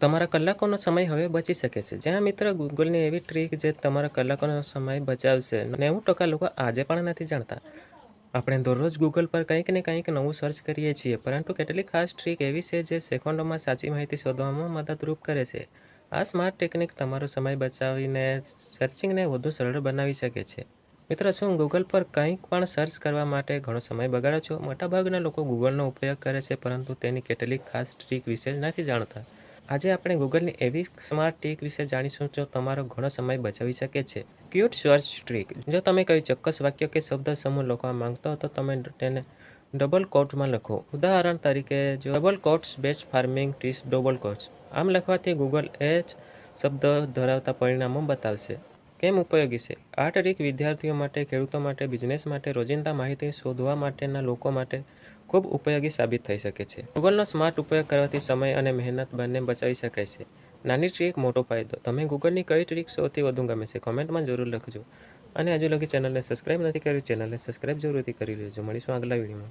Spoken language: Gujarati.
તમારા કલાકોનો સમય હવે બચી શકે છે. જ્યાં મિત્ર ગૂગલની એવી ટ્રીક જે તમારા કલાકોનો સમય બચાવશે. 90% લોકો આજે પણ નથી જાણતા. આપણે દરરોજ ગૂગલ પર કંઈક ને કંઈક નવું સર્ચ કરીએ છીએ, પરંતુ કેટલીક ખાસ ટ્રીક એવી છે જે સેકન્ડોમાં સાચી માહિતી શોધવામાં મદદરૂપ કરે છે. આ સ્માર્ટ ટેકનિક તમારો સમય બચાવીને સર્ચિંગને વધુ સરળ બનાવી શકે છે. મિત્રો, શું ગૂગલ પર કંઈક પણ સર્ચ કરવા માટે ઘણો સમય બગાડો છો? મોટાભાગના લોકો ગૂગલનો ઉપયોગ કરે છે, પરંતુ તેની કેટલીક ખાસ ટ્રીક વિશે નથી જાણતા. આજે આપણે ગૂગલની એવી સ્માર્ટ ટ્રીક વિશે જાણીશું જો તમારો ઘણો સમય બચાવી શકે છે. Quick search trick. જો તમે કોઈ ચોક્કસ વાક્ય કે શબ્દ સમૂહ લખવા માંગતા હો તો તમે તેને ડબલ કોટ્સમાં લખો. ઉદાહરણ તરીકે, જો double quotes best farming tips double quotes. આમ લખવાથી ગૂગલ એ જ શબ્દ ધરાવતા પરિણામો બતાવશે. કેમ ઉપયોગી છે? આ ટ્રીક વિદ્યાર્થીઓ માટે, ખેડૂતો માટે, બિઝનેસ માટે, રોજિંદા માહિતી શોધવા માટેના લોકો માટે ખૂબ ઉપયોગી સાબિત થઈ શકે છે. ગૂગલનો સ્માર્ટ ઉપયોગ કરવાથી સમય અને મહેનત બંને બચાવી શકાય છે. નાની ટ્રીક, મોટો ફાયદો. તમે ગૂગલની કઈ ટ્રીક સૌથી વધુ ગમે છે? કોમેન્ટમાં જરૂર લખજો. અને હજુ લગી ચેનલને સબસ્ક્રાઇબ નથી કર્યું, ચેનલને સબસ્ક્રાઇબ જરૂરથી કરી લેજો. મળીશું આગલા વિડીયોમાં.